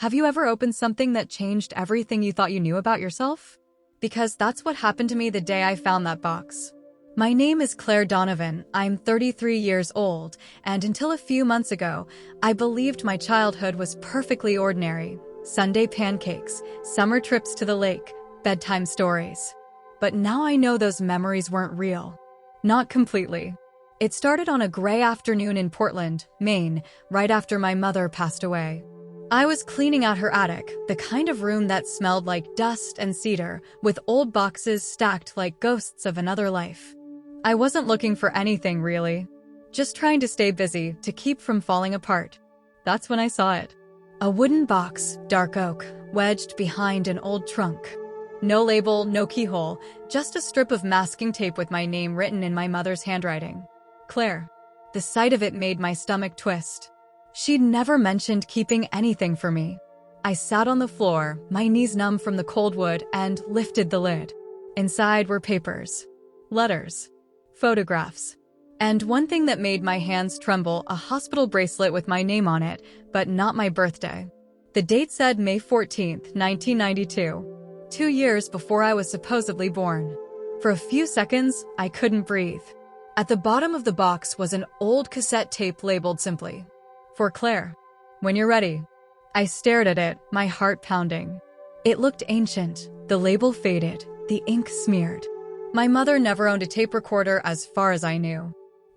Have you ever opened something that changed everything you thought you knew about yourself? Because that's what happened to me the day I found that box. My name is Claire Donovan, I'm 33 years old, and until a few months ago, I believed my childhood was perfectly ordinary. Sunday pancakes, summer trips to the lake, bedtime stories. But now I know those memories weren't real. Not completely. It started on a gray afternoon in Portland, Maine, right after my mother passed away. I was cleaning out her attic, the kind of room that smelled like dust and cedar, with old boxes stacked like ghosts of another life. I wasn't looking for anything, really. Just trying to stay busy, to keep from falling apart. That's when I saw it. A wooden box, dark oak, wedged behind an old trunk. No label, no keyhole, just a strip of masking tape with my name written in my mother's handwriting. Claire. The sight of it made my stomach twist. She'd never mentioned keeping anything for me. I sat on the floor, my knees numb from the cold wood, and lifted the lid. Inside were papers, letters, photographs, and one thing that made my hands tremble, a hospital bracelet with my name on it, but not my birthday. The date said May 14th, 1992, 2 years before I was supposedly born. For a few seconds, I couldn't breathe. At the bottom of the box was an old cassette tape labeled simply, "For Claire. When you're ready." I stared at it, my heart pounding. It looked ancient, the label faded, the ink smeared. My mother never owned a tape recorder as far as I knew.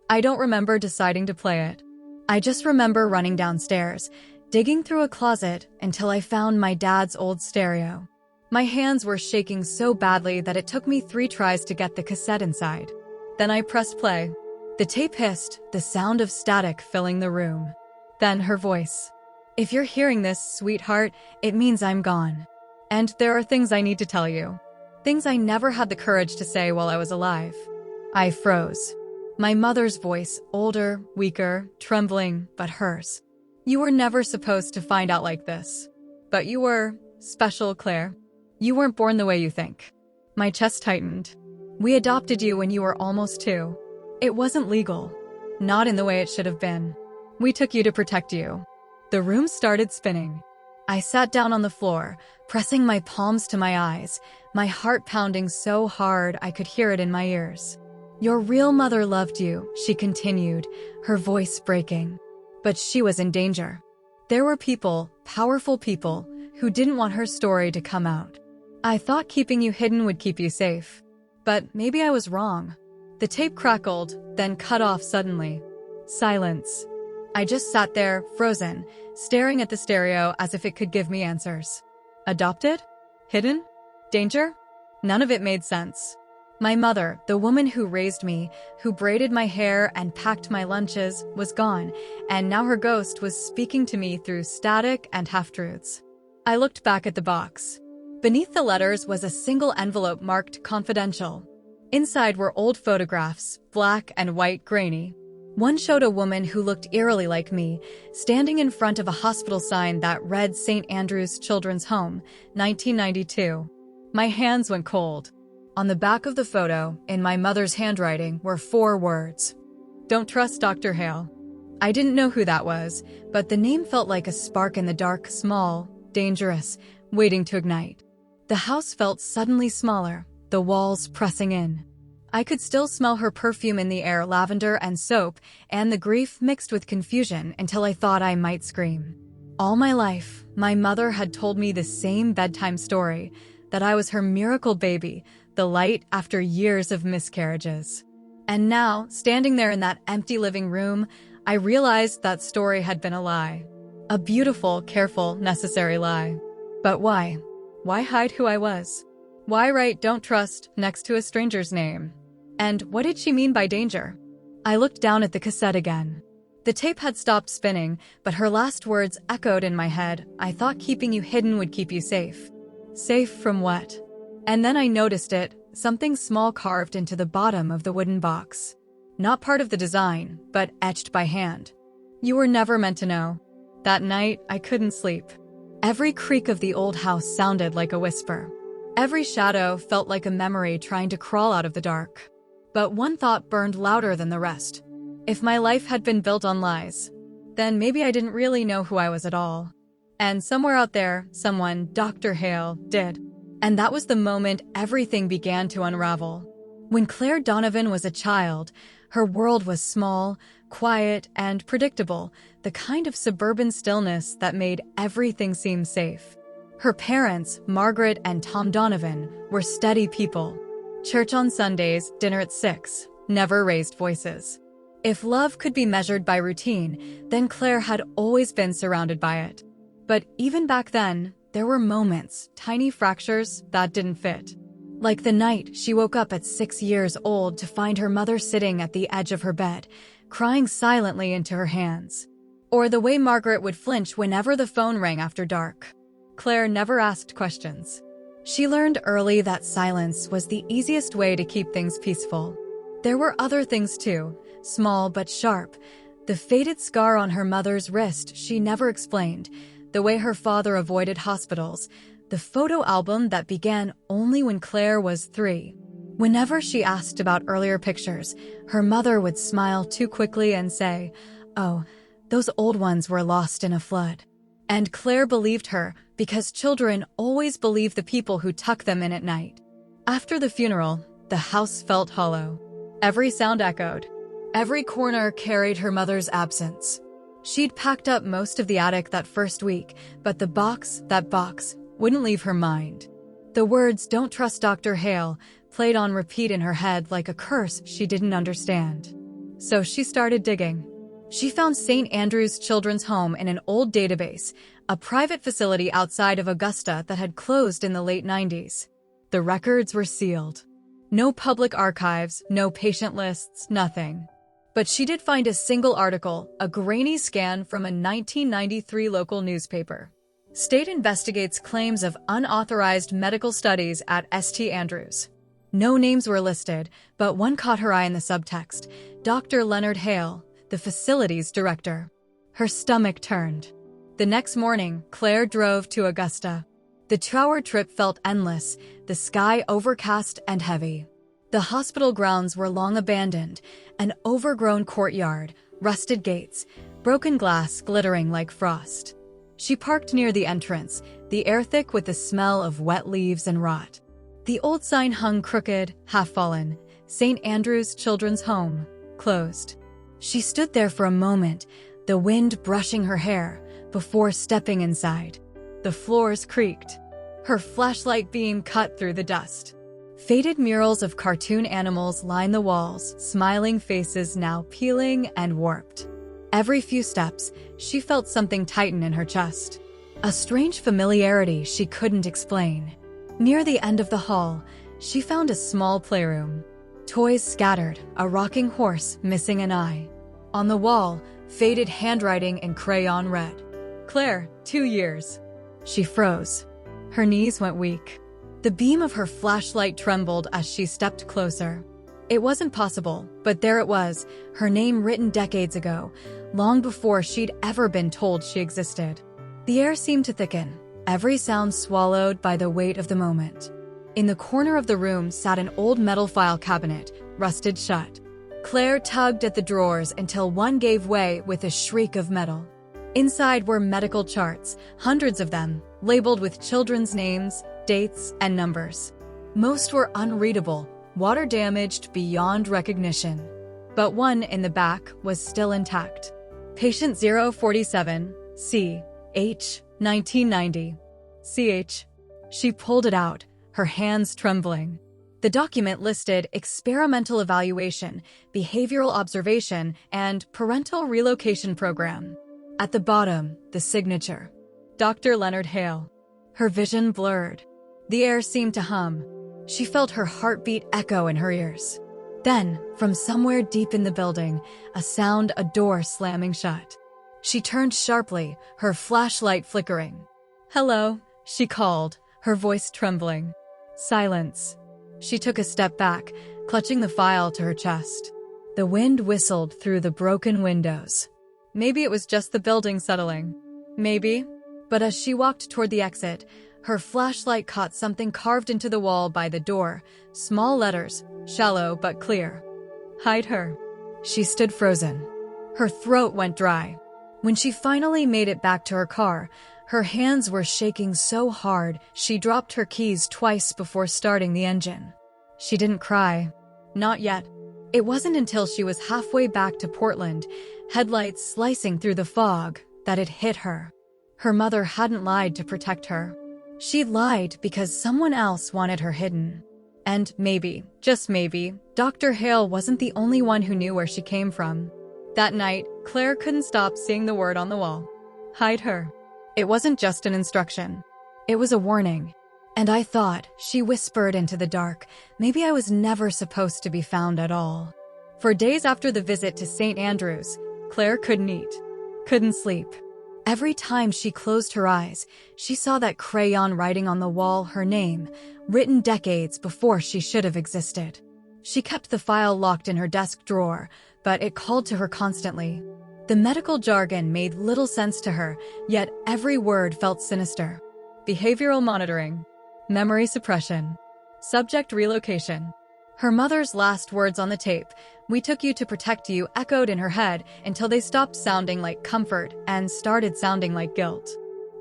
I don't remember deciding to play it. I just remember running downstairs, digging through a closet until I found my dad's old stereo. My hands were shaking so badly that it took me 3 tries to get the cassette inside. Then I pressed play. The tape hissed, the sound of static filling the room. Then her voice. "If you're hearing this, sweetheart, it means I'm gone. And there are things I need to tell you. Things I never had the courage to say while I was alive." I froze. My mother's voice, older, weaker, trembling, but hers. "You were never supposed to find out like this. But you were special, Claire. You weren't born the way you think." My chest tightened. "We adopted you when you were almost 2. It wasn't legal. Not in the way it should have been. We took you to protect you." The room started spinning. I sat down on the floor, pressing my palms to my eyes, my heart pounding so hard I could hear it in my ears. "Your real mother loved you," she continued, her voice breaking. "But she was in danger. There were people, powerful people, who didn't want her story to come out. I thought keeping you hidden would keep you safe. But maybe I was wrong." The tape crackled, then cut off suddenly. Silence. I just sat there, frozen, staring at the stereo as if it could give me answers. Adopted? Hidden? Danger? None of it made sense. My mother, the woman who raised me, who braided my hair and packed my lunches, was gone, and now her ghost was speaking to me through static and half-truths. I looked back at the box. Beneath the letters was a single envelope marked confidential. Inside were old photographs, black and white grainy. One showed a woman who looked eerily like me, standing in front of a hospital sign that read St. Andrew's Children's Home, 1992. My hands went cold. On the back of the photo, in my mother's handwriting, were 4 words. "Don't trust Dr. Hale." I didn't know who that was, but the name felt like a spark in the dark, small, dangerous, waiting to ignite. The house felt suddenly smaller, the walls pressing in. I could still smell her perfume in the air, lavender and soap, and the grief mixed with confusion until I thought I might scream. All my life, my mother had told me the same bedtime story, that I was her miracle baby, the light after years of miscarriages. And now, standing there in that empty living room, I realized that story had been a lie. A beautiful, careful, necessary lie. But why? Why hide who I was? Why write "don't trust" next to a stranger's name? And what did she mean by danger? I looked down at the cassette again. The tape had stopped spinning, but her last words echoed in my head. "I thought keeping you hidden would keep you safe." Safe from what? And then I noticed it, something small carved into the bottom of the wooden box. Not part of the design, but etched by hand. "You were never meant to know." That night, I couldn't sleep. Every creak of the old house sounded like a whisper. Every shadow felt like a memory trying to crawl out of the dark. But one thought burned louder than the rest. If my life had been built on lies, then maybe I didn't really know who I was at all. And somewhere out there, someone, Dr. Hale, did. And that was the moment everything began to unravel. When Claire Donovan was a child, her world was small, quiet, and predictable, the kind of suburban stillness that made everything seem safe. Her parents, Margaret and Tom Donovan, were steady people. Church on Sundays, dinner at 6, never raised voices. If love could be measured by routine, then Claire had always been surrounded by it. But even back then, there were moments, tiny fractures, that didn't fit. Like the night she woke up at 6 years old to find her mother sitting at the edge of her bed, crying silently into her hands. Or the way Margaret would flinch whenever the phone rang after dark. Claire never asked questions. She learned early that silence was the easiest way to keep things peaceful. There were other things too, small but sharp. The faded scar on her mother's wrist she never explained, the way her father avoided hospitals, the photo album that began only when Claire was 3. Whenever she asked about earlier pictures, her mother would smile too quickly and say, "Oh, those old ones were lost in a flood." And Claire believed her because children always believe the people who tuck them in at night. After the funeral, the house felt hollow. Every sound echoed. Every corner carried her mother's absence. She'd packed up most of the attic that first week, but that box, wouldn't leave her mind. The words, "Don't trust Dr. Hale," played on repeat in her head like a curse she didn't understand. So she started digging. She found St. Andrew's Children's Home in an old database, a private facility outside of Augusta that had closed in the late 90s. The records were sealed. No public archives, no patient lists, nothing. But she did find a single article, a grainy scan from a 1993 local newspaper. State investigates claims of unauthorized medical studies at St. Andrews. No names were listed, but one caught her eye in the subtext, Dr. Leonard Hale, the facility's director. Her stomach turned. The next morning, Claire drove to Augusta. The 2-hour trip felt endless, the sky overcast and heavy. The hospital grounds were long abandoned, an overgrown courtyard, rusted gates, broken glass glittering like frost. She parked near the entrance, the air thick with the smell of wet leaves and rot. The old sign hung crooked, half-fallen, St. Andrew's Children's Home, closed. She stood there for a moment, the wind brushing her hair, before stepping inside. The floors creaked. Her flashlight beam cut through the dust. Faded murals of cartoon animals line the walls, smiling faces now peeling and warped. Every few steps, she felt something tighten in her chest. A strange familiarity she couldn't explain. Near the end of the hall, she found a small playroom. Toys scattered, a rocking horse missing an eye. On the wall, faded handwriting in crayon red. Claire, 2 years. She froze. Her knees went weak. The beam of her flashlight trembled as she stepped closer. It wasn't possible, but there it was, her name written decades ago, long before she'd ever been told she existed. The air seemed to thicken, every sound swallowed by the weight of the moment. In the corner of the room sat an old metal file cabinet, rusted shut. Claire tugged at the drawers until one gave way with a shriek of metal. Inside were medical charts, hundreds of them, labeled with children's names, dates, and numbers. Most were unreadable, water-damaged beyond recognition. But one in the back was still intact. Patient 047, C, H, 1990. CH. She pulled it out, her hands trembling. The document listed experimental evaluation, behavioral observation, and parental relocation program. At the bottom, the signature. Dr. Leonard Hale. Her vision blurred. The air seemed to hum. She felt her heartbeat echo in her ears. Then, from somewhere deep in the building, a sound, a door slamming shut. She turned sharply, her flashlight flickering. "Hello," she called, her voice trembling. Silence. She took a step back, clutching the file to her chest. The wind whistled through the broken windows. Maybe it was just the building settling. Maybe. But as she walked toward the exit, her flashlight caught something carved into the wall by the door, small letters, shallow but clear. Hide her. She stood frozen. Her throat went dry. When she finally made it back to her car, Her hands were shaking so hard she dropped her keys twice before starting the engine. She didn't cry. Not yet. It wasn't until she was halfway back to Portland, headlights slicing through the fog, that it hit her. Her mother hadn't lied to protect her. She'd lied because someone else wanted her hidden. And maybe, just maybe, Dr. Hale wasn't the only one who knew where she came from. That night, Claire couldn't stop seeing the word on the wall. Hide her. It wasn't just an instruction. It was a warning. And I thought, she whispered into the dark, maybe I was never supposed to be found at all. For days after the visit to St. Andrews, Claire couldn't eat, couldn't sleep. Every time she closed her eyes, she saw that crayon writing on the wall, her name, written decades before she should have existed. She kept the file locked in her desk drawer, but it called to her constantly. The medical jargon made little sense to her, yet every word felt sinister. Behavioral monitoring. Memory suppression. Subject relocation. Her mother's last words on the tape, "We took you to protect you," echoed in her head until they stopped sounding like comfort and started sounding like guilt.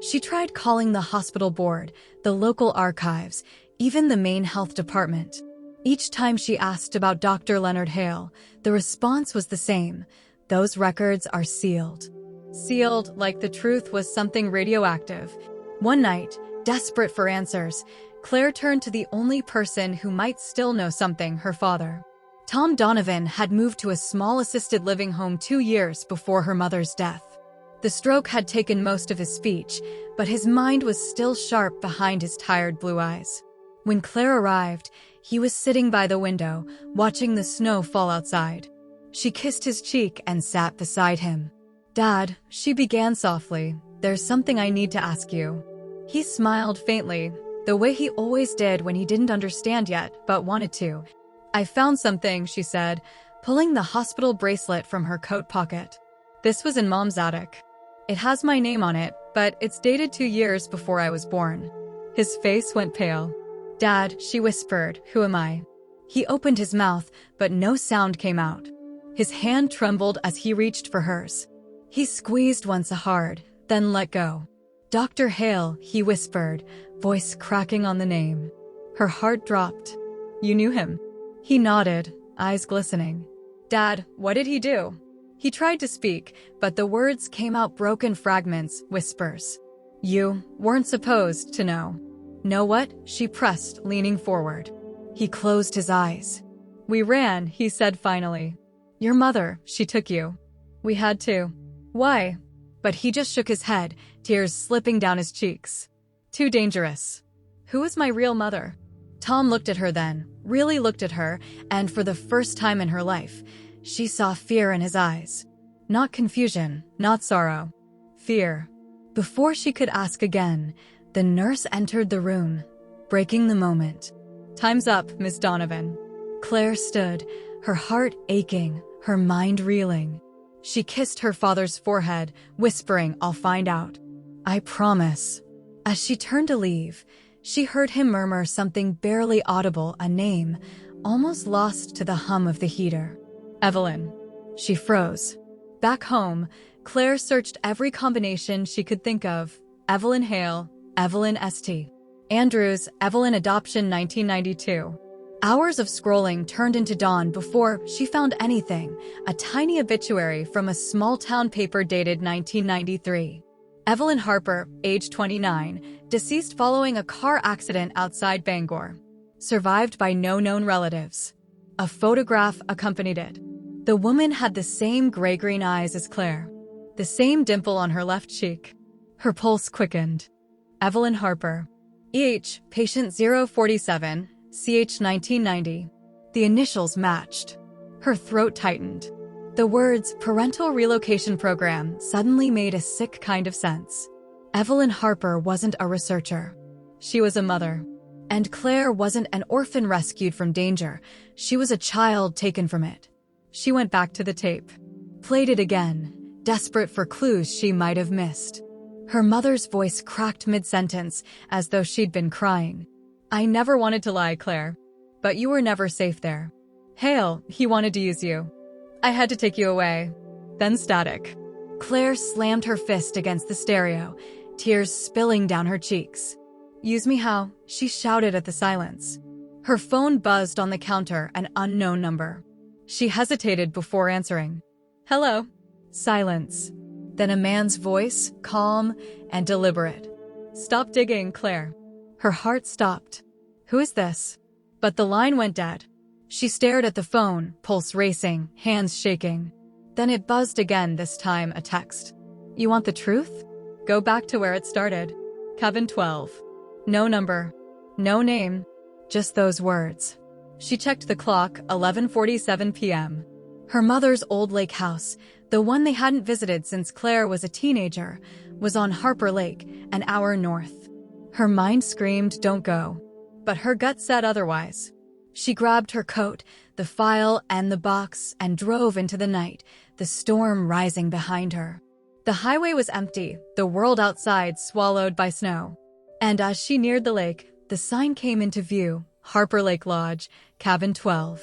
She tried calling the hospital board, the local archives, even the main health department. Each time she asked about Dr. Leonard Hale, the response was the same. Those records are sealed. Sealed like the truth was something radioactive. One night, desperate for answers, Claire turned to the only person who might still know something, her father. Tom Donovan had moved to a small assisted living home 2 years before her mother's death. The stroke had taken most of his speech, but his mind was still sharp behind his tired blue eyes. When Claire arrived, he was sitting by the window, watching the snow fall outside. She kissed his cheek and sat beside him. "Dad," she began softly, "there's something I need to ask you." He smiled faintly, the way he always did when he didn't understand yet, but wanted to. "I found something," she said, pulling the hospital bracelet from her coat pocket. "This was in Mom's attic. It has my name on it, but it's dated 2 years before I was born." His face went pale. "Dad," she whispered, "who am I?" He opened his mouth, but no sound came out. His hand trembled as he reached for hers. He squeezed once hard, then let go. "Dr. Hale," he whispered, voice cracking on the name. Her heart dropped. "You knew him?" He nodded, eyes glistening. "Dad, what did he do?" He tried to speak, but the words came out broken fragments, whispers. "You weren't supposed to know." "Know what?" she pressed, leaning forward. He closed his eyes. "We ran," he said finally. "Your mother, she took you." "We had to." "Why?" But he just shook his head, tears slipping down his cheeks. "Too dangerous." "Who is my real mother?" Tom looked at her then, really looked at her, and for the first time in her life, she saw fear in his eyes. Not confusion, not sorrow. Fear. Before she could ask again, the nurse entered the room, breaking the moment. "Time's up, Miss Donovan." Claire stood, her heart aching, her mind reeling. She kissed her father's forehead, whispering, "I'll find out. I promise." As she turned to leave, she heard him murmur something barely audible, a name, almost lost to the hum of the heater. "Evelyn." She froze. Back home, Claire searched every combination she could think of. Evelyn Hale, Evelyn St. Andrews, Evelyn Adoption 1992. Hours of scrolling turned into dawn before she found anything, a tiny obituary from a small-town paper dated 1993. Evelyn Harper, age 29, deceased following a car accident outside Bangor. Survived by no known relatives. A photograph accompanied it. The woman had the same gray-green eyes as Claire. The same dimple on her left cheek. Her pulse quickened. Evelyn Harper. EH, patient 047, CH 1990. The initials matched. Her throat tightened. The words "parental relocation program" suddenly made a sick kind of sense. Evelyn Harper wasn't a researcher. She was a mother. And Claire wasn't an orphan rescued from danger. She was a child taken from it. She went back to the tape. Played it again, desperate for clues she might have missed. Her mother's voice cracked mid-sentence, as though she'd been crying. "I never wanted to lie, Claire. But you were never safe there. Hale, he wanted to use you. I had to take you away." Then static. Claire slammed her fist against the stereo. tears spilling down her cheeks. "Use me how?" she shouted at the silence. Her phone buzzed on the counter, an unknown number. She hesitated before answering. "Hello." Silence. Then a man's voice, calm and deliberate. "Stop digging, Claire." Her heart stopped. "Who is this?" But the line went dead. She stared at the phone, pulse racing, hands shaking. Then it buzzed again, this time a text. "You want the truth? Go back to where it started. Kevin 12. No number. No name. Just those words." She checked the clock, 11:47 p.m. Her mother's old lake house, the one they hadn't visited since Claire was a teenager, was on Harper Lake, an hour north. Her mind screamed, "Don't go." But her gut said otherwise. She grabbed her coat, the file, and the box, and drove into the night, the storm rising behind her. The highway was empty, the world outside swallowed by snow. And as she neared the lake, the sign came into view: Harper Lake Lodge, Cabin 12.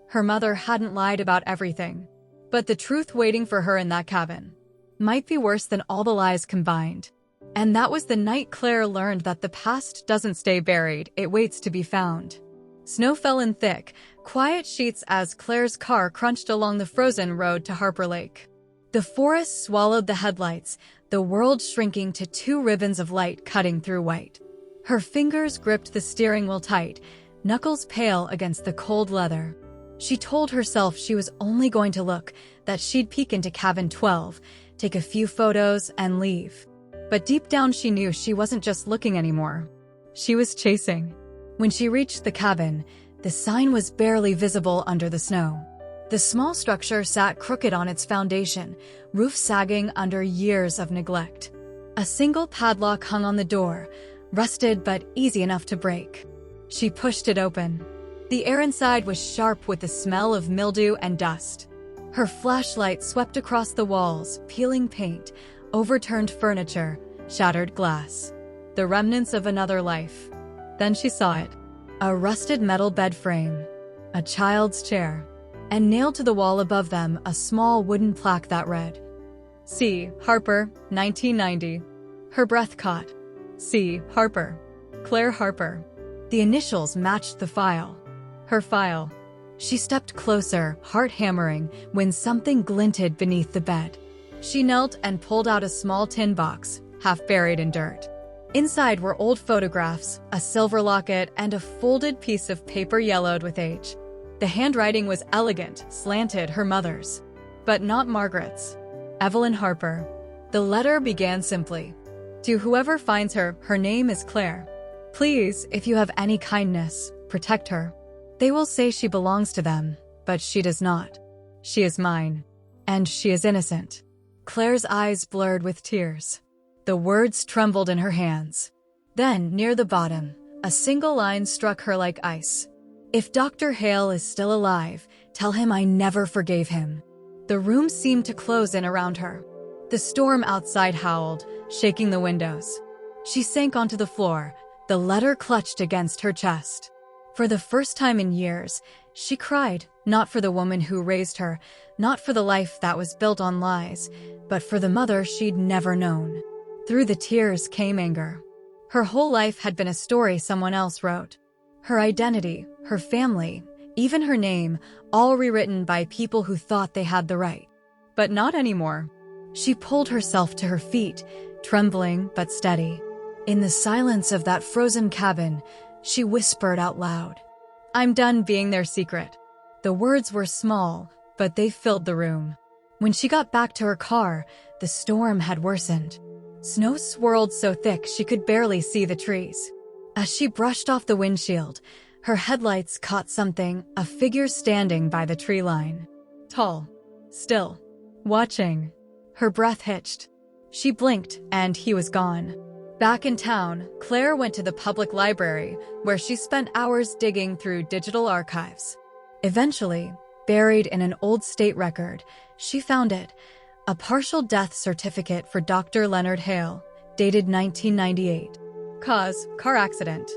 Her mother hadn't lied about everything. But the truth waiting for her in that cabin might be worse than all the lies combined. And that was the night Claire learned that the past doesn't stay buried, it waits to be found. Snow fell in thick, quiet sheets as Claire's car crunched along the frozen road to Harper Lake. The forest swallowed the headlights, the world shrinking to 2 ribbons of light cutting through white. Her fingers gripped the steering wheel tight, knuckles pale against the cold leather. She told herself she was only going to look, that she'd peek into Cabin 12, take a few photos, and leave. But deep down she knew she wasn't just looking anymore. She was chasing. When she reached the cabin, the sign was barely visible under the snow. The small structure sat crooked on its foundation, roof sagging under years of neglect. A single padlock hung on the door, rusted but easy enough to break. She pushed it open. The air inside was sharp with the smell of mildew and dust. Her flashlight swept across the walls, peeling paint, overturned furniture, shattered glass. The remnants of another life. Then she saw it. A rusted metal bed frame, a child's chair, and nailed to the wall above them a small wooden plaque that read, C. Harper, 1990. Her breath caught. C. Harper. Claire Harper. The initials matched the file. Her file. She stepped closer, heart hammering, when something glinted beneath the bed. She knelt and pulled out a small tin box, half buried in dirt. Inside were old photographs, a silver locket, and a folded piece of paper yellowed with age. The handwriting was elegant, slanted, her mother's. But not Margaret's. Evelyn Harper. The letter began simply. To whoever finds her, her name is Claire. Please, if you have any kindness, protect her. They will say she belongs to them, but she does not. She is mine. And she is innocent. Claire's eyes blurred with tears. The words trembled in her hands. Then, near the bottom, a single line struck her like ice. If Dr. Hale is still alive, tell him I never forgave him. The room seemed to close in around her. The storm outside howled, shaking the windows. She sank onto the floor, the letter clutched against her chest. For the first time in years, she cried, not for the woman who raised her, not for the life that was built on lies, but for the mother she'd never known. Through the tears came anger. Her whole life had been a story someone else wrote. Her identity, her family, even her name, all rewritten by people who thought they had the right. But not anymore. She pulled herself to her feet, trembling but steady. In the silence of that frozen cabin, she whispered out loud, I'm done being their secret. The words were small, but they filled the room. When she got back to her car, the storm had worsened. Snow swirled so thick she could barely see the trees. As she brushed off the windshield, her headlights caught something, a figure standing by the tree line. Tall, still, watching. Her breath hitched. She blinked, and he was gone. Back in town, Claire went to the public library, where she spent hours digging through digital archives. Eventually, buried in an old state record, she found it. A partial death certificate for Dr. Leonard Hale, dated 1998. Cause, car accident.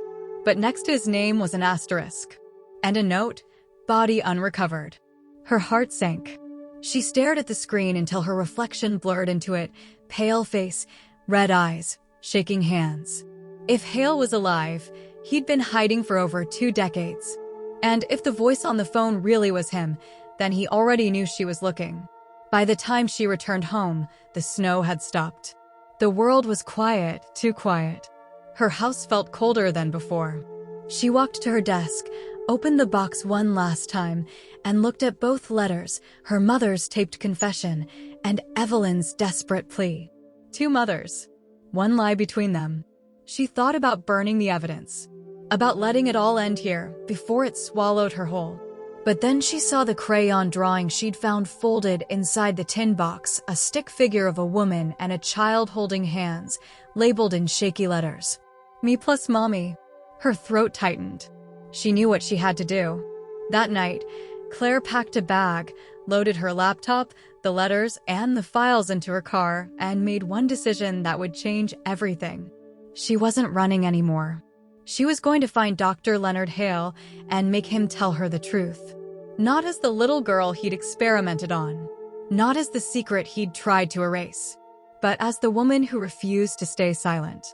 But next to his name was an asterisk. And a note, body unrecovered. Her heart sank. She stared at the screen until her reflection blurred into it, pale face, red eyes, shaking hands. If Hale was alive, he'd been hiding for over 2 decades. And if the voice on the phone really was him, then he already knew she was looking. By the time she returned home, the snow had stopped. The world was quiet, too quiet. Her house felt colder than before. She walked to her desk, opened the box one last time, and looked at both letters, her mother's taped confession and Evelyn's desperate plea. 2 mothers. One lie between them. She thought about burning the evidence, about letting it all end here before it swallowed her whole. But then she saw the crayon drawing she'd found folded inside the tin box, a stick figure of a woman and a child holding hands, labeled in shaky letters. Me plus mommy. Her throat tightened. She knew what she had to do. That night, Claire packed a bag, loaded her laptop, the letters, and the files into her car, and made one decision that would change everything. She wasn't running anymore. She was going to find Dr. Leonard Hale and make him tell her the truth. Not as the little girl he'd experimented on, not as the secret he'd tried to erase, but as the woman who refused to stay silent.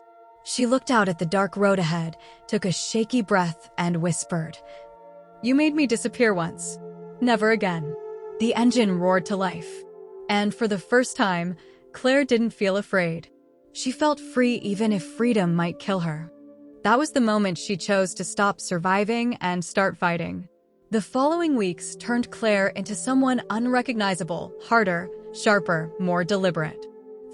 She looked out at the dark road ahead, took a shaky breath, and whispered, "You made me disappear once. Never again." The engine roared to life. And for the first time, Claire didn't feel afraid. She felt free even if freedom might kill her. That was the moment she chose to stop surviving and start fighting. The following weeks turned Claire into someone unrecognizable, harder, sharper, more deliberate.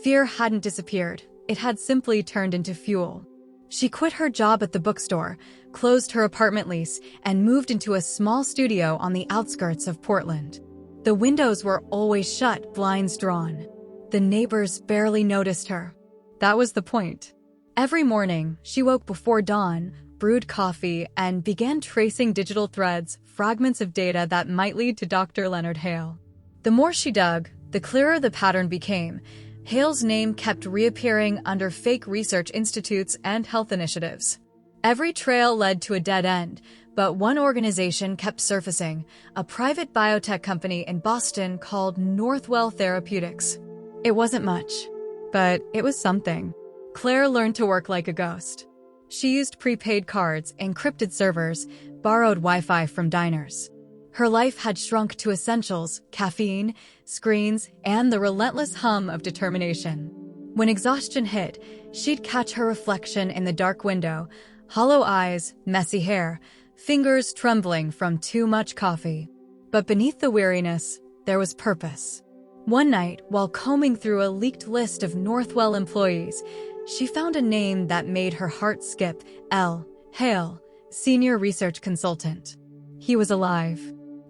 Fear hadn't disappeared. It had simply turned into fuel. She quit her job at the bookstore, closed her apartment lease, and moved into a small studio on the outskirts of Portland. The windows were always shut, blinds drawn. The neighbors barely noticed her. That was the point. Every morning, she woke before dawn, brewed coffee, and began tracing digital threads, fragments of data that might lead to Dr. Leonard Hale. The more she dug, the clearer the pattern became. Hale's name kept reappearing under fake research institutes and health initiatives. Every trail led to a dead end, but one organization kept surfacing, a private biotech company in Boston called Northwell Therapeutics. It wasn't much, but it was something. Claire learned to work like a ghost. She used prepaid cards, encrypted servers, borrowed Wi-Fi from diners. Her life had shrunk to essentials, caffeine, screens, and the relentless hum of determination. When exhaustion hit, she'd catch her reflection in the dark window, hollow eyes, messy hair, fingers trembling from too much coffee. But beneath the weariness, there was purpose. One night, while combing through a leaked list of Northwell employees, she found a name that made her heart skip. Hale, senior research consultant. He was alive.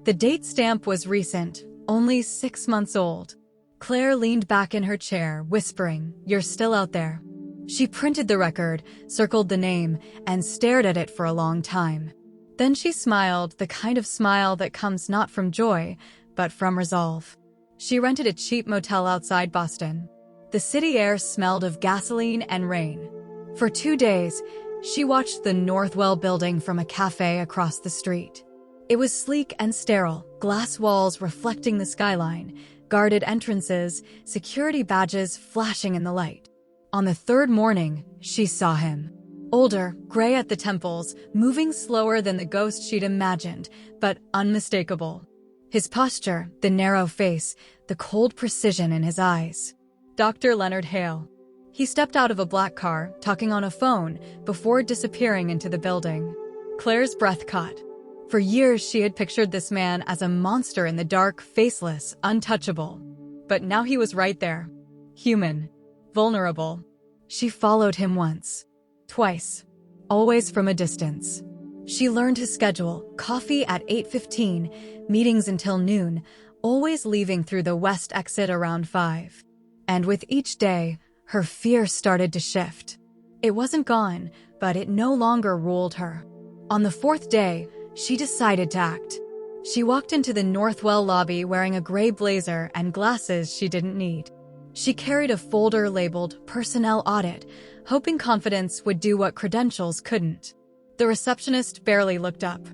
The date stamp was recent, only 6 months old. Claire leaned back in her chair, whispering, "You're still out there." She printed the record, circled the name, and stared at it for a long time. Then she smiled, the kind of smile that comes not from joy, but from resolve. She rented a cheap motel outside Boston. The city air smelled of gasoline and rain. For 2 days, she watched the Northwell building from a cafe across the street. It was sleek and sterile, glass walls reflecting the skyline, guarded entrances, security badges flashing in the light. On the 3rd morning, she saw him. Older, gray at the temples, moving slower than the ghost she'd imagined, but unmistakable. His posture, the narrow face, the cold precision in his eyes. Dr. Leonard Hale. He stepped out of a black car, talking on a phone, before disappearing into the building. Claire's breath caught. For years, she had pictured this man as a monster in the dark, faceless, untouchable. But now he was right there. Human. Vulnerable. She followed him once. Twice. Always from a distance. She learned his schedule, coffee at 8:15, meetings until noon, always leaving through the west exit around 5. And with each day, her fear started to shift. It wasn't gone, but it no longer ruled her. On the 4th day, she decided to act. She walked into the Northwell lobby wearing a gray blazer and glasses she didn't need. She carried a folder labeled Personnel Audit, hoping confidence would do what credentials couldn't. The receptionist barely looked up.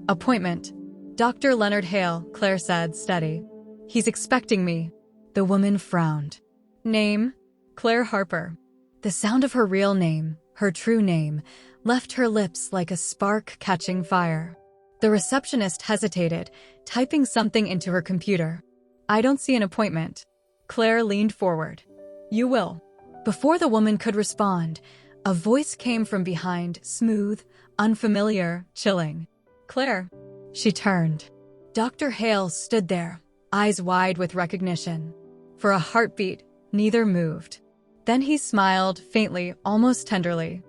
"Appointment. Dr. Leonard Hale," Claire said, steady. "He's expecting me." The woman frowned. "Name? Claire Harper." The sound of her real name, her true name, left her lips like a spark catching fire. The receptionist hesitated, typing something into her computer. "I don't see an appointment." Claire leaned forward. "You will." Before the woman could respond, a voice came from behind, smooth, unfamiliar, chilling. "Claire." She turned. Dr. Hale stood there, eyes wide with recognition. For a heartbeat, neither moved. Then he smiled, faintly, almost tenderly.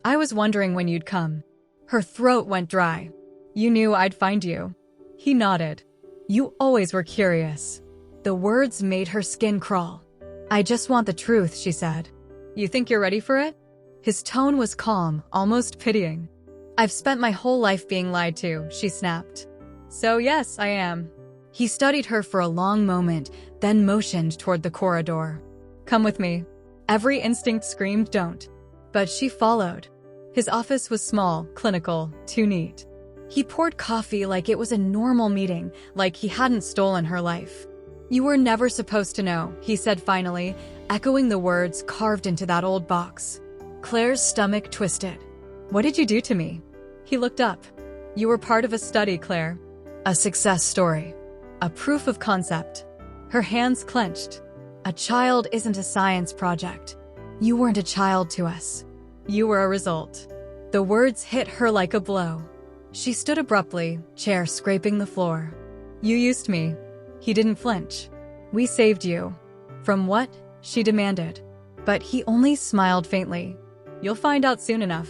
"I was wondering when you'd come." Her throat went dry. "You knew I'd find you." He nodded. "You always were curious." The words made her skin crawl. "I just want the truth," she said. "You think you're ready for it?" His tone was calm, almost pitying. "I've spent my whole life being lied to," she snapped. "So yes, I am." He studied her for a long moment, then motioned toward the corridor. "Come with me." Every instinct screamed, "Don't." But she followed. His office was small, clinical, too neat. He poured coffee like it was a normal meeting, like he hadn't stolen her life. "You were never supposed to know," he said finally, echoing the words carved into that old box. Claire's stomach twisted. "What did you do to me?" He looked up. "You were part of a study, Claire. A success story. A proof of concept." Her hands clenched. "A child isn't a science project. You weren't a child to us. You were a result." The words hit her like a blow. She stood abruptly, chair scraping the floor. "You used me." He didn't flinch. "We saved you." "From what?" she demanded. But he only smiled faintly. "You'll find out soon enough."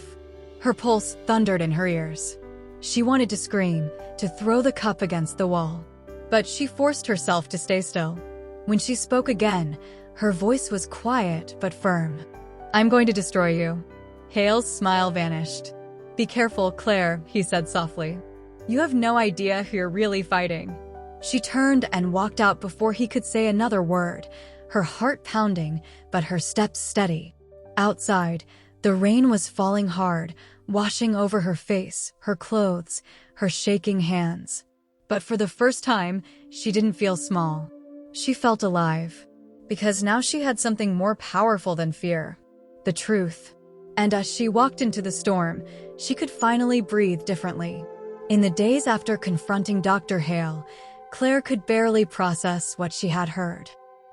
Her pulse thundered in her ears. She wanted to scream, to throw the cup against the wall. But she forced herself to stay still. When she spoke again, her voice was quiet but firm. "I'm going to destroy you." Hale's smile vanished. "Be careful, Claire," he said softly. "You have no idea who you're really fighting." She turned and walked out before he could say another word, her heart pounding, but her steps steady. Outside, the rain was falling hard, washing over her face, her clothes, her shaking hands. But for the first time, she didn't feel small. She felt alive. Because now she had something more powerful than fear. The truth. And as she walked into the storm, she could finally breathe differently. In the days after confronting Dr. Hale, Claire could barely process what she had heard.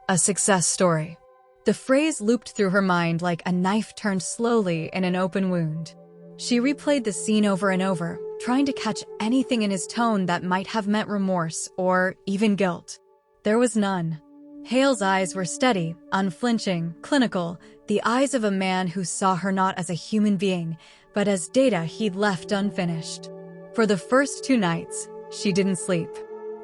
A success story. The phrase looped through her mind like a knife turned slowly in an open wound. She replayed the scene over and over, trying to catch anything in his tone that might have meant remorse or even guilt. There was none. Hale's eyes were steady, unflinching, clinical, the eyes of a man who saw her not as a human being, but as data he'd left unfinished. For the first 2 nights, she didn't sleep.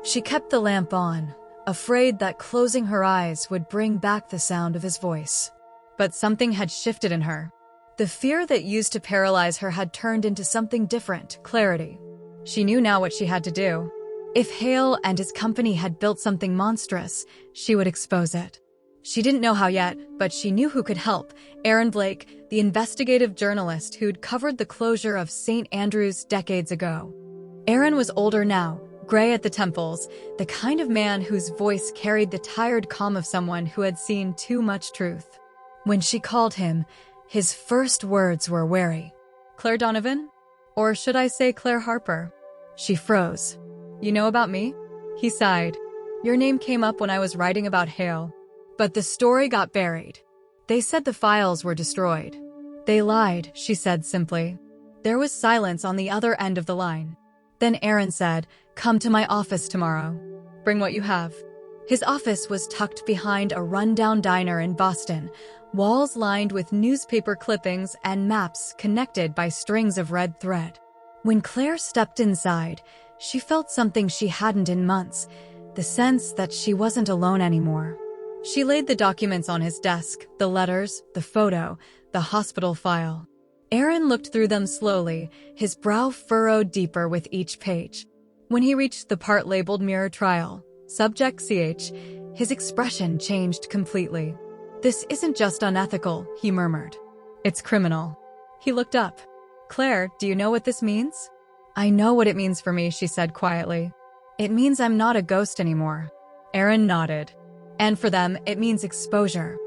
She kept the lamp on, afraid that closing her eyes would bring back the sound of his voice. But something had shifted in her. The fear that used to paralyze her had turned into something different, clarity. She knew now what she had to do. If Hale and his company had built something monstrous, she would expose it. She didn't know how yet, but she knew who could help. Aaron Blake, the investigative journalist who'd covered the closure of St. Andrews decades ago. Aaron was older now, gray at the temples, the kind of man whose voice carried the tired calm of someone who had seen too much truth. When she called him, his first words were wary. "Claire Donovan? Or should I say Claire Harper?" She froze. "You know about me?" He sighed. "Your name came up when I was writing about Hale. But the story got buried. They said the files were destroyed." "They lied," she said simply. There was silence on the other end of the line. Then Aaron said, "Come to my office tomorrow. Bring what you have." His office was tucked behind a rundown diner in Boston, walls lined with newspaper clippings and maps connected by strings of red thread. When Claire stepped inside, she felt something she hadn't in months, the sense that she wasn't alone anymore. She laid the documents on his desk, the letters, the photo, the hospital file. Aaron looked through them slowly, his brow furrowed deeper with each page. When he reached the part labeled Mirror Trial, Subject CH, his expression changed completely. "This isn't just unethical," he murmured. "It's criminal." He looked up. "Claire, do you know what this means?" "I know what it means for me," she said quietly. "It means I'm not a ghost anymore." Aaron nodded. "And for them, it means exposure.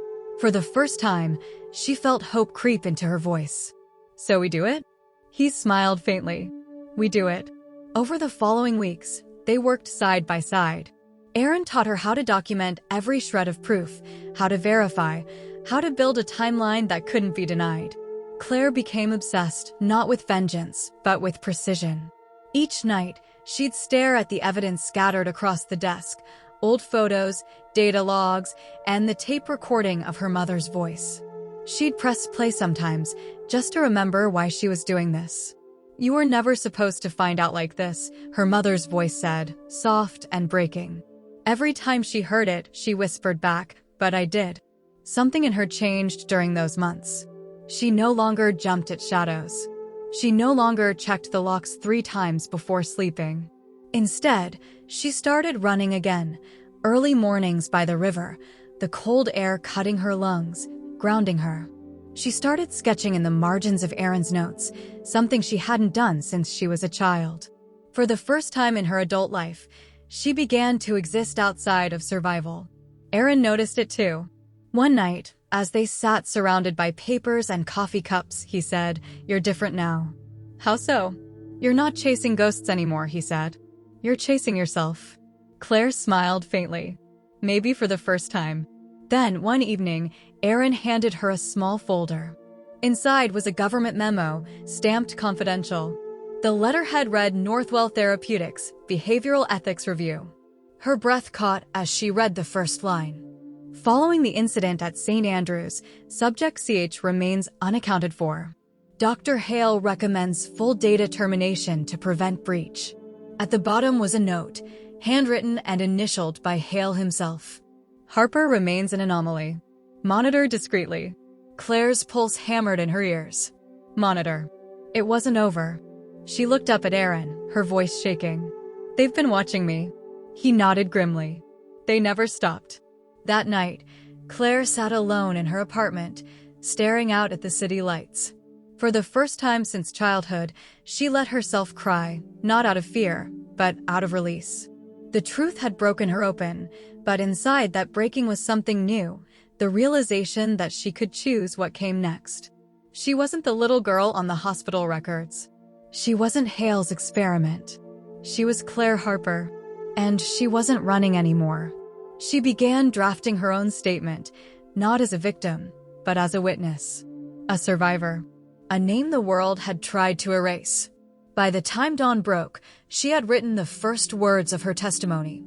For the first time, she felt hope creep into her voice. "So we do it?" He smiled faintly. "We do it." Over the following weeks, they worked side by side. Aaron taught her how to document every shred of proof, how to verify, how to build a timeline that couldn't be denied. Claire became obsessed, not with vengeance, but with precision. Each night, she'd stare at the evidence scattered across the desk, old photos, data logs, and the tape recording of her mother's voice. She'd press play sometimes, just to remember why she was doing this. "You were never supposed to find out like this," her mother's voice said, soft and breaking. Every time she heard it, she whispered back, "But I did." Something in her changed during those months. She no longer jumped at shadows. She no longer checked the locks 3 times before sleeping. Instead, she started running again, early mornings by the river, the cold air cutting her lungs, grounding her. She started sketching in the margins of Aaron's notes, something she hadn't done since she was a child. For the first time in her adult life, she began to exist outside of survival. Aaron noticed it too. One night, as they sat surrounded by papers and coffee cups, he said, "You're different now." "How so?" "You're not chasing ghosts anymore," he said. "You're chasing yourself." Claire smiled faintly. Maybe for the first time. Then, one evening, Aaron handed her a small folder. Inside was a government memo, stamped confidential. The letterhead read Northwell Therapeutics, Behavioral Ethics Review. Her breath caught as she read the first line. Following the incident at St. Andrews, Subject CH remains unaccounted for. Dr. Hale recommends full data termination to prevent breach. At the bottom was a note, handwritten and initialed by Hale himself. Harper remains an anomaly. Monitor discreetly. Claire's pulse hammered in her ears. Monitor. It wasn't over. She looked up at Aaron, her voice shaking. "They've been watching me." He nodded grimly. They never stopped. That night, Claire sat alone in her apartment, staring out at the city lights. For the first time since childhood, she let herself cry, not out of fear, but out of release. The truth had broken her open, but inside that breaking was something new, the realization that she could choose what came next. She wasn't the little girl on the hospital records. She wasn't Hale's experiment. She was Claire Harper, and she wasn't running anymore. She began drafting her own statement, not as a victim, but as a witness, a survivor, a name the world had tried to erase. By the time dawn broke, she had written the first words of her testimony.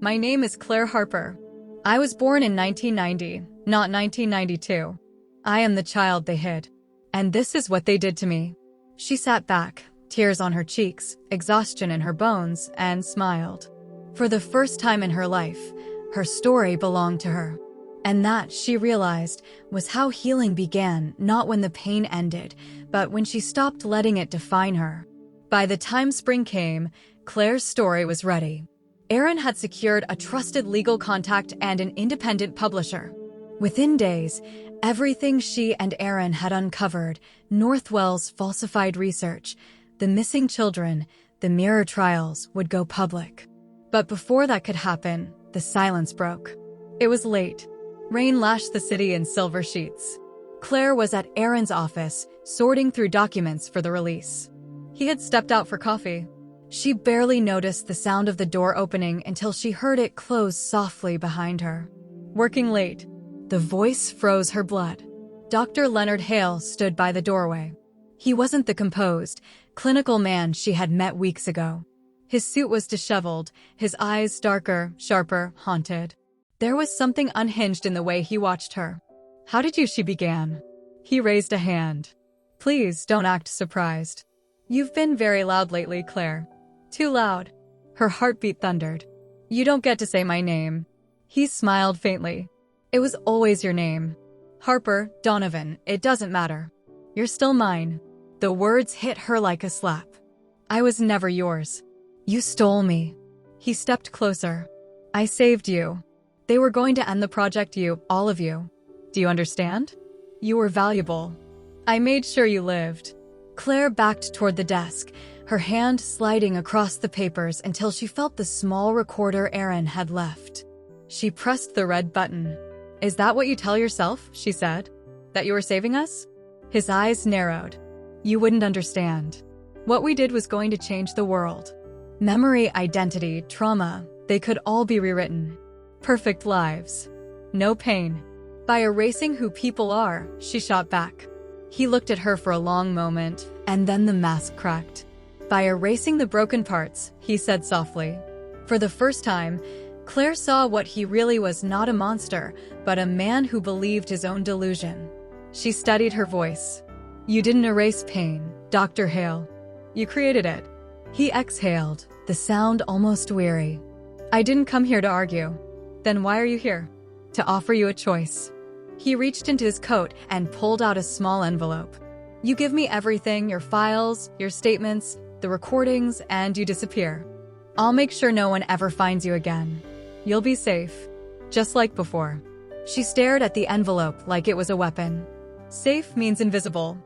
"My name is Claire Harper. I was born in 1990, not 1992. I am the child they hid. And this is what they did to me." She sat back, tears on her cheeks, exhaustion in her bones, and smiled. For the first time in her life, her story belonged to her. And that, she realized, was how healing began, not when the pain ended, but when she stopped letting it define her. By the time spring came, Claire's story was ready. Aaron had secured a trusted legal contact and an independent publisher. Within days, everything she and Aaron had uncovered, Northwell's falsified research, the missing children, the mirror trials, would go public. But before that could happen, the silence broke. It was late. Rain lashed the city in silver sheets. Claire was at Aaron's office, sorting through documents for the release. He had stepped out for coffee. She barely noticed the sound of the door opening until she heard it close softly behind her. "Working late." The voice froze her blood. Dr. Leonard Hale stood by the doorway. He wasn't the composed, clinical man she had met weeks ago. His suit was disheveled, his eyes darker, sharper, haunted. There was something unhinged in the way he watched her. "How did you?" she began. He raised a hand. "Please don't act surprised. You've been very loud lately, Claire. Too loud." Her heartbeat thundered. "You don't get to say my name." He smiled faintly. "It was always your name. Harper, Donovan, it doesn't matter. You're still mine." The words hit her like a slap. "I was never yours. You stole me." He stepped closer. "I saved you. They were going to end the project, all of you. Do you understand? You were valuable. I made sure you lived." Claire backed toward the desk, her hand sliding across the papers until she felt the small recorder Aaron had left. She pressed the red button. Is that what you tell yourself? She said. That you were saving us? His eyes narrowed. You wouldn't understand. What we did was going to change the world. Memory, identity, trauma, they could all be rewritten. Perfect lives. No pain. By erasing who people are, she shot back. He looked at her for a long moment, and then the mask cracked. By erasing the broken parts, he said softly. For the first time, Claire saw what he really was, not a monster, but a man who believed his own delusion. She steadied her voice. You didn't erase pain, Dr. Hale. You created it. He exhaled, the sound almost weary. I didn't come here to argue. Then why are you here? To offer you a choice. He reached into his coat and pulled out a small envelope. You give me everything, your files, your statements, the recordings, and you disappear. I'll make sure no one ever finds you again. You'll be safe, just like before. She stared at the envelope like it was a weapon. Safe means invisible.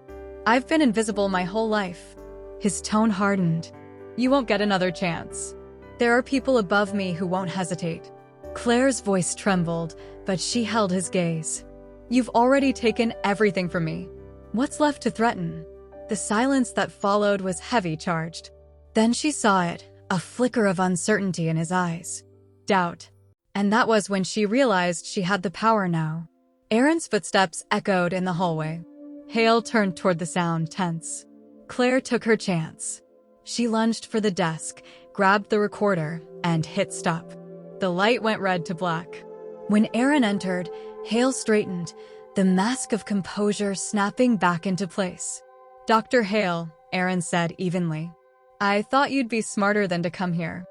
I've been invisible my whole life. His tone hardened. You won't get another chance. There are people above me who won't hesitate. Claire's voice trembled, but she held his gaze. You've already taken everything from me. What's left to threaten? The silence that followed was heavy charged. Then she saw it, a flicker of uncertainty in his eyes. Doubt. And that was when she realized she had the power now. Aaron's footsteps echoed in the hallway. Hale turned toward the sound, tense. Claire took her chance. She lunged for the desk, grabbed the recorder, and hit stop. The light went red to black. When Aaron entered, Hale straightened, the mask of composure snapping back into place. Dr. Hale, Aaron said evenly. I thought you'd be smarter than to come here.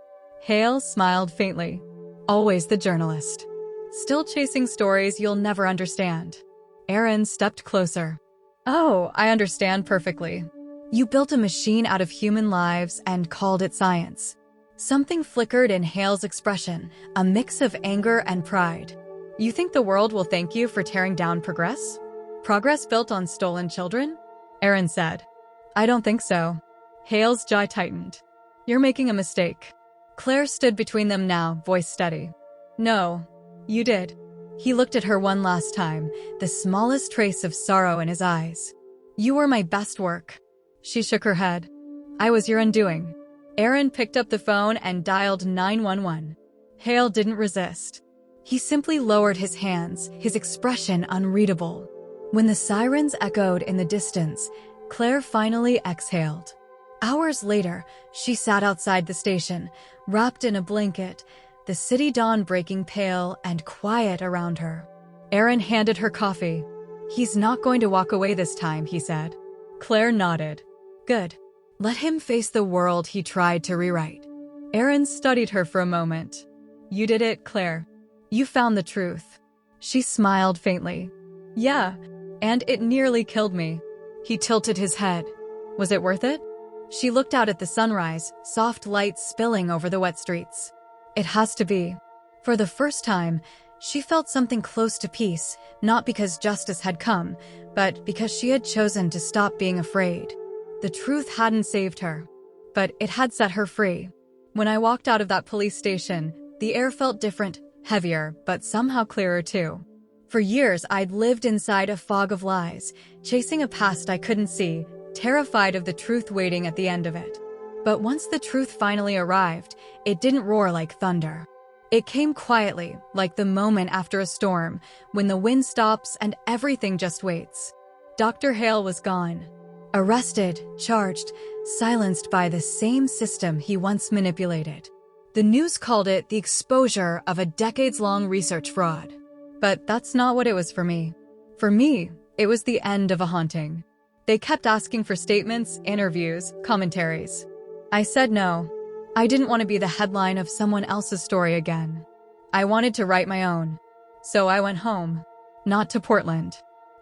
Hale smiled faintly. Always the journalist. Still chasing stories you'll never understand. Aaron stepped closer. Oh, I understand perfectly. You built a machine out of human lives and called it science. Something flickered in Hale's expression, a mix of anger and pride. You think the world will thank you for tearing down progress? Progress built on stolen children? Aaron said. I don't think so. Hale's jaw tightened. You're making a mistake. Claire stood between them now, voice steady. No, you did. He looked at her one last time, the smallest trace of sorrow in his eyes. You were my best work. She shook her head. I was your undoing. Aaron picked up the phone and dialed 911. Hale didn't resist. He simply lowered his hands, his expression unreadable. When the sirens echoed in the distance, Claire finally exhaled. Hours later, she sat outside the station, wrapped in a blanket, the city dawn breaking pale and quiet around her. Aaron handed her coffee. He's not going to walk away this time, he said. Claire nodded. Good. Let him face the world he tried to rewrite. Aaron studied her for a moment. You did it, Claire. You found the truth. She smiled faintly. Yeah, and it nearly killed me. He tilted his head. Was it worth it? She looked out at the sunrise, soft light spilling over the wet streets. It has to be. For the first time, she felt something close to peace, not because justice had come, but because she had chosen to stop being afraid. The truth hadn't saved her, but it had set her free. When I walked out of that police station, the air felt different, heavier, but somehow clearer too. For years, I'd lived inside a fog of lies, chasing a past I couldn't see, terrified of the truth waiting at the end of it. But once the truth finally arrived, it didn't roar like thunder. It came quietly, like the moment after a storm, when the wind stops and everything just waits. Dr. Hale was gone. Arrested, charged, silenced by the same system he once manipulated. The news called it the exposure of a decades-long research fraud. But that's not what it was for me. For me, it was the end of a haunting. They kept asking for statements, interviews, commentaries. I said no. I didn't want to be the headline of someone else's story again. I wanted to write my own. So I went home. Not to Portland.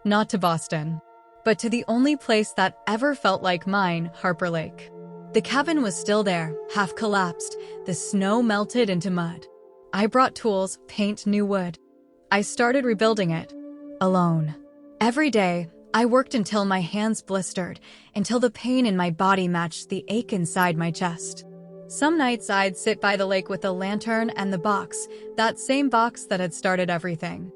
Not to Boston. But to the only place that ever felt like mine, Harper Lake. The cabin was still there, half collapsed, the snow melted into mud. I brought tools, paint, new wood. I started rebuilding it. Alone. Every day, I worked until my hands blistered, until the pain in my body matched the ache inside my chest. Some nights I'd sit by the lake with a lantern and the box, that same box that had started everything.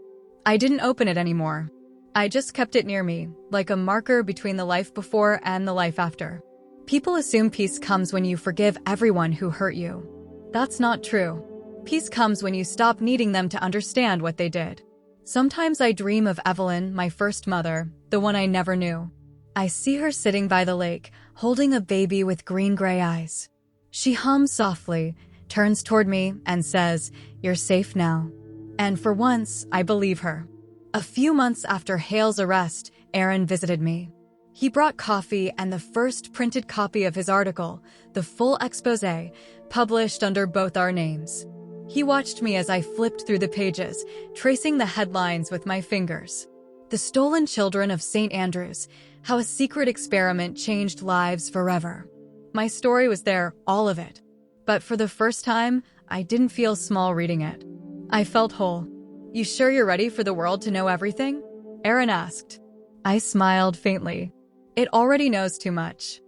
I didn't open it anymore. I just kept it near me, like a marker between the life before and the life after. People assume peace comes when you forgive everyone who hurt you. That's not true. Peace comes when you stop needing them to understand what they did. Sometimes I dream of Evelyn, my first mother, the one I never knew. I see her sitting by the lake, holding a baby with green-gray eyes. She hums softly, turns toward me, and says, "You're safe now." And for once, I believe her. A few months after Hale's arrest, Aaron visited me. He brought coffee and the first printed copy of his article, the full exposé, published under both our names. He watched me as I flipped through the pages, tracing the headlines with my fingers. The Stolen Children of St. Andrews, How a Secret Experiment Changed Lives Forever. My story was there, all of it. But for the first time, I didn't feel small reading it. I felt whole. "You sure you're ready for the world to know everything?" Aaron asked. I smiled faintly. It already knows too much.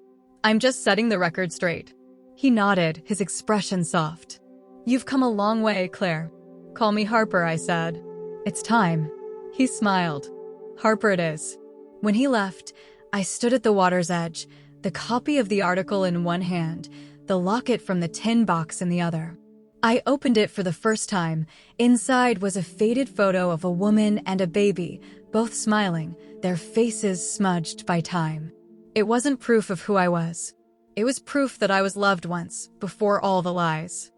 "I'm just setting the record straight." He nodded, his expression soft. "You've come a long way, Claire." "Call me Harper," I said. "It's time." He smiled. "Harper it is." When he left, I stood at the water's edge, the copy of the article in one hand, the locket from the tin box in the other. I opened it for the first time. Inside was a faded photo of a woman and a baby, both smiling, their faces smudged by time. It wasn't proof of who I was. It was proof that I was loved once, before all the lies.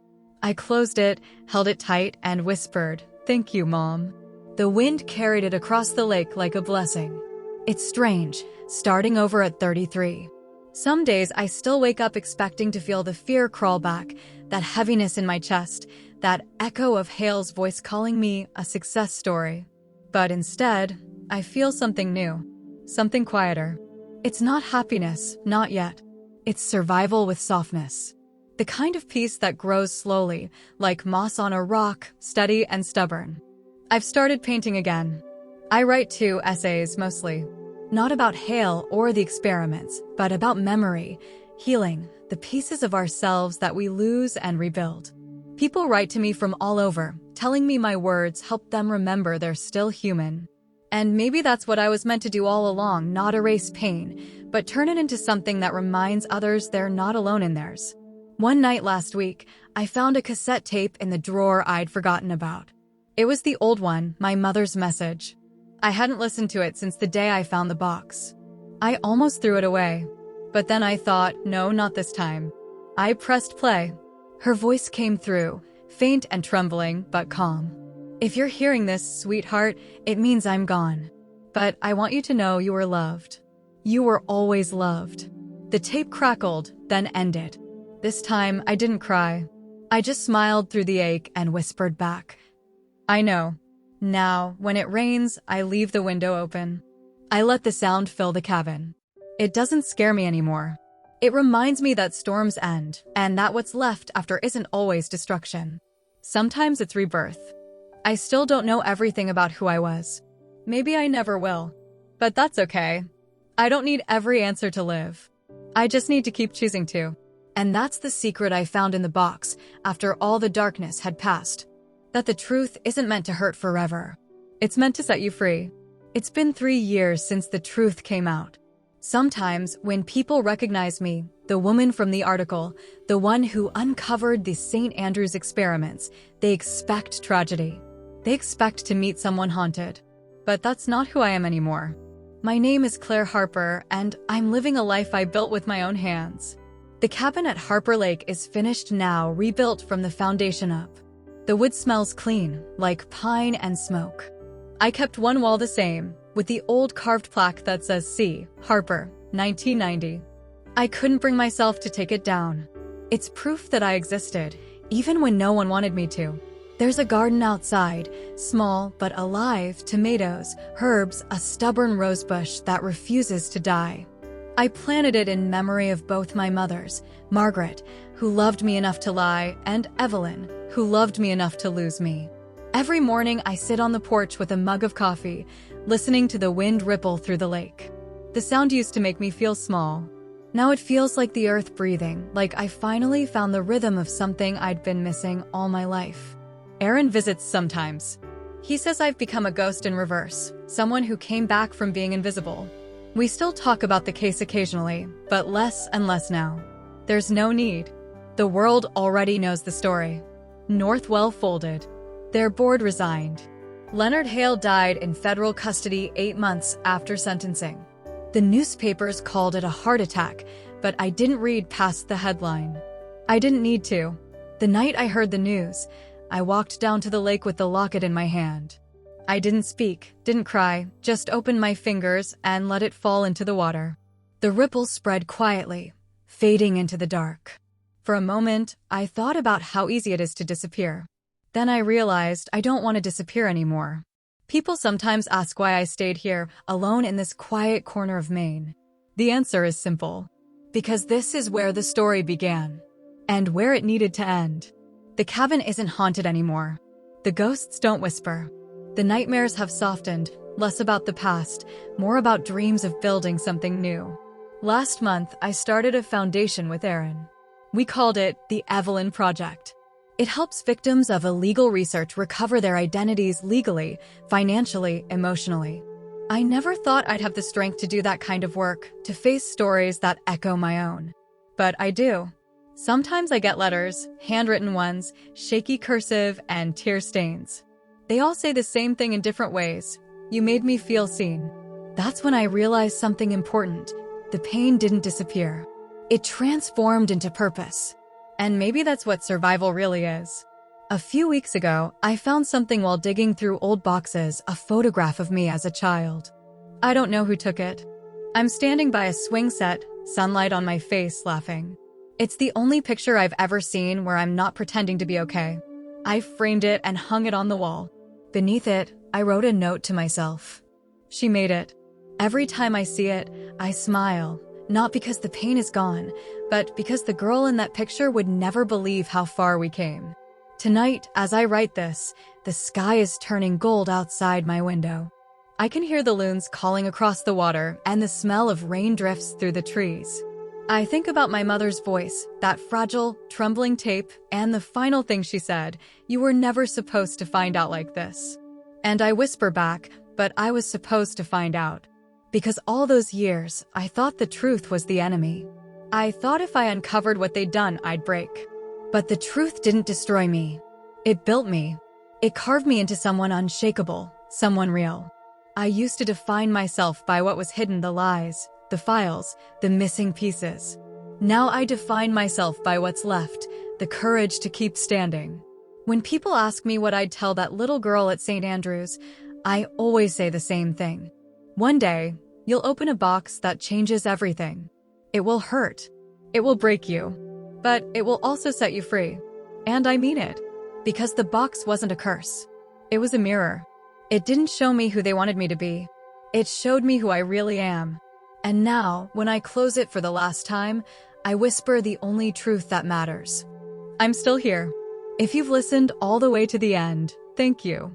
I closed it, held it tight, and whispered, "Thank you, Mom." The wind carried it across the lake like a blessing. It's strange, starting over at 33. Some days I still wake up expecting to feel the fear crawl back, that heaviness in my chest, that echo of Hale's voice calling me a success story. But instead, I feel something new, something quieter. It's not happiness, not yet. It's survival with softness. The kind of peace that grows slowly, like moss on a rock, steady and stubborn. I've started painting again. I write 2 essays mostly. Not about Hale or the experiments, but about memory, healing, the pieces of ourselves that we lose and rebuild. People write to me from all over, telling me my words help them remember they're still human. And maybe that's what I was meant to do all along, not erase pain, but turn it into something that reminds others they're not alone in theirs. One night last week, I found a cassette tape in the drawer I'd forgotten about. It was the old one, my mother's message. I hadn't listened to it since the day I found the box. I almost threw it away. But then I thought, no, not this time. I pressed play. Her voice came through, faint and trembling, but calm. "If you're hearing this, sweetheart, it means I'm gone. But I want you to know you were loved. You were always loved." The tape crackled, then ended. This time, I didn't cry. I just smiled through the ache and whispered back, "I know." Now, when it rains, I leave the window open. I let the sound fill the cabin. It doesn't scare me anymore. It reminds me that storms end, and that what's left after isn't always destruction. Sometimes it's rebirth. I still don't know everything about who I was. Maybe I never will. But that's okay. I don't need every answer to live. I just need to keep choosing to. And that's the secret I found in the box after all the darkness had passed. That the truth isn't meant to hurt forever. It's meant to set you free. It's been 3 years since the truth came out. Sometimes, when people recognize me, the woman from the article, the one who uncovered the St. Andrews experiments, they expect tragedy. They expect to meet someone haunted. But that's not who I am anymore. My name is Claire Harper, and I'm living a life I built with my own hands. The cabin at Harper Lake is finished now, rebuilt from the foundation up. The wood smells clean, like pine and smoke. I kept one wall the same, with the old carved plaque that says C. Harper, 1990. I couldn't bring myself to take it down. It's proof that I existed, even when no one wanted me to. There's a garden outside, small but alive, tomatoes, herbs, a stubborn rosebush that refuses to die. I planted it in memory of both my mothers, Margaret, who loved me enough to lie, and Evelyn, who loved me enough to lose me. Every morning I sit on the porch with a mug of coffee, listening to the wind ripple through the lake. The sound used to make me feel small. Now it feels like the earth breathing, like I finally found the rhythm of something I'd been missing all my life. Aaron visits sometimes. He says I've become a ghost in reverse, someone who came back from being invisible. We still talk about the case occasionally, but less and less now. There's no need. The world already knows the story. Northwell folded. Their board resigned. Leonard Hale died in federal custody 8 months after sentencing. The newspapers called it a heart attack, but I didn't read past the headline. I didn't need to. The night I heard the news, I walked down to the lake with the locket in my hand. I didn't speak, didn't cry, just opened my fingers and let it fall into the water. The ripples spread quietly, fading into the dark. For a moment, I thought about how easy it is to disappear. Then I realized I don't want to disappear anymore. People sometimes ask why I stayed here, alone in this quiet corner of Maine. The answer is simple. Because this is where the story began. And where it needed to end. The cabin isn't haunted anymore. The ghosts don't whisper. The nightmares have softened, less about the past, more about dreams of building something new. Last month, I started a foundation with Aaron. We called it the Evelyn Project. It helps victims of illegal research recover their identities legally, financially, emotionally. I never thought I'd have the strength to do that kind of work, to face stories that echo my own. But I do. Sometimes I get letters, handwritten ones, shaky cursive, and tear stains. They all say the same thing in different ways. You made me feel seen. That's when I realized something important. The pain didn't disappear. It transformed into purpose. And maybe that's what survival really is. A few weeks ago, I found something while digging through old boxes, a photograph of me as a child. I don't know who took it. I'm standing by a swing set, sunlight on my face, laughing. It's the only picture I've ever seen where I'm not pretending to be okay. I framed it and hung it on the wall. Beneath it, I wrote a note to myself. She made it. Every time I see it, I smile. Not because the pain is gone, but because the girl in that picture would never believe how far we came. Tonight, as I write this, the sky is turning gold outside my window. I can hear the loons calling across the water and the smell of rain drifts through the trees. I think about my mother's voice, that fragile, trembling tape, and the final thing she said, "You were never supposed to find out like this." And I whisper back, "But I was supposed to find out." Because all those years, I thought the truth was the enemy. I thought if I uncovered what they'd done, I'd break. But the truth didn't destroy me. It built me. It carved me into someone unshakable, someone real. I used to define myself by what was hidden, the lies, the files, the missing pieces. Now I define myself by what's left, the courage to keep standing. When people ask me what I'd tell that little girl at St. Andrews, I always say the same thing. One day, you'll open a box that changes everything. It will hurt. It will break you. But it will also set you free. And I mean it. Because the box wasn't a curse. It was a mirror. It didn't show me who they wanted me to be. It showed me who I really am. And now, when I close it for the last time, I whisper the only truth that matters. I'm still here. If you've listened all the way to the end, thank you.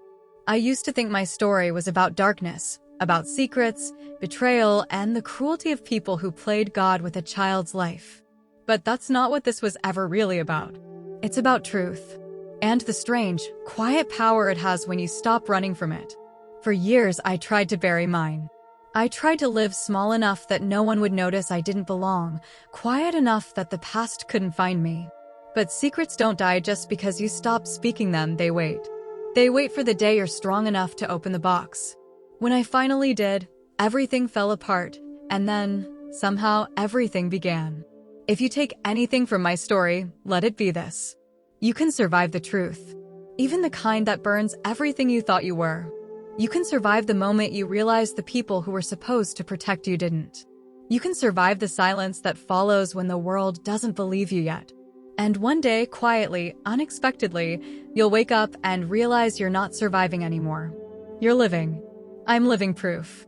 I used to think my story was about darkness, about secrets, betrayal, and the cruelty of people who played God with a child's life. But that's not what this was ever really about. It's about truth. And the strange, quiet power it has when you stop running from it. For years, I tried to bury mine. I tried to live small enough that no one would notice I didn't belong, quiet enough that the past couldn't find me. But secrets don't die just because you stop speaking them, they wait. They wait for the day you're strong enough to open the box. When I finally did, everything fell apart, and then, somehow, everything began. If you take anything from my story, let it be this. You can survive the truth. Even the kind that burns everything you thought you were. You can survive the moment you realize the people who were supposed to protect you didn't. You can survive the silence that follows when the world doesn't believe you yet. And one day, quietly, unexpectedly, you'll wake up and realize you're not surviving anymore. You're living. I'm living proof.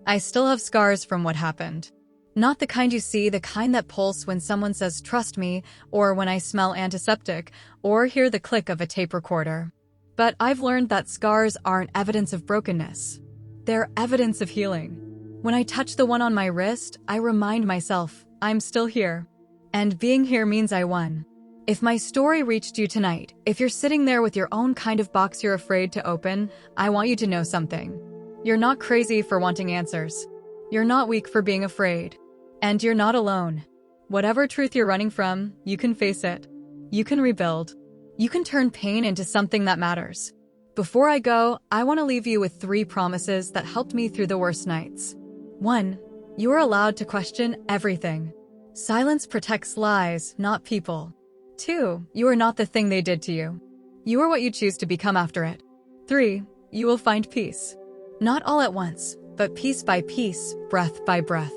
I still have scars from what happened. Not the kind you see, the kind that pulse when someone says trust me, or when I smell antiseptic, or hear the click of a tape recorder. But I've learned that scars aren't evidence of brokenness. They're evidence of healing. When I touch the one on my wrist, I remind myself, I'm still here. And being here means I won. If my story reached you tonight, if you're sitting there with your own kind of box you're afraid to open, I want you to know something. You're not crazy for wanting answers. You're not weak for being afraid. And you're not alone. Whatever truth you're running from, you can face it. You can rebuild. You can turn pain into something that matters. Before I go, I want to leave you with 3 promises that helped me through the worst nights. 1. You are allowed to question everything. Silence protects lies, not people. 2. You are not the thing they did to you. You are what you choose to become after it. 3. You will find peace. Not all at once, but piece by piece, breath by breath.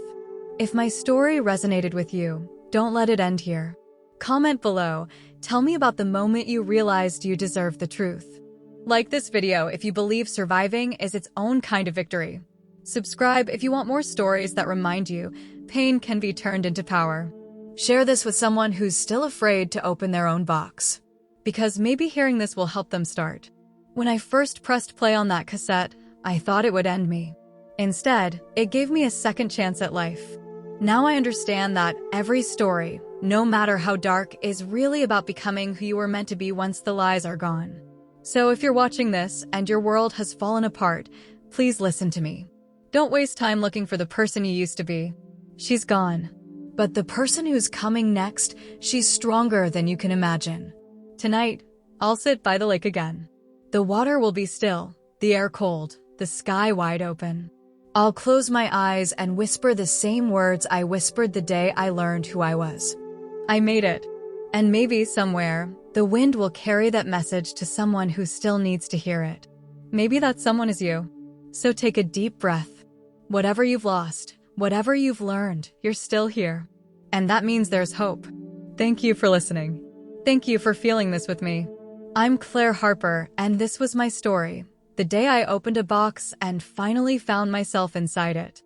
If my story resonated with you, don't let it end here. Comment below. Tell me about the moment you realized you deserve the truth. Like this video if you believe surviving is its own kind of victory. Subscribe if you want more stories that remind you pain can be turned into power. Share this with someone who's still afraid to open their own box. Because maybe hearing this will help them start. When I first pressed play on that cassette, I thought it would end me. Instead, it gave me a second chance at life. Now I understand that every story, no matter how dark, is really about becoming who you were meant to be once the lies are gone. So if you're watching this and your world has fallen apart, please listen to me. Don't waste time looking for the person you used to be. She's gone. But the person who's coming next, she's stronger than you can imagine. Tonight, I'll sit by the lake again. The water will be still, the air cold, the sky wide open. I'll close my eyes and whisper the same words I whispered the day I learned who I was. I made it. And maybe somewhere, the wind will carry that message to someone who still needs to hear it. Maybe that someone is you. So take a deep breath. Whatever you've lost, whatever you've learned, you're still here. And that means there's hope. Thank you for listening. Thank you for feeling this with me. I'm Claire Harper, and this was my story. The day I opened a box and finally found myself inside it.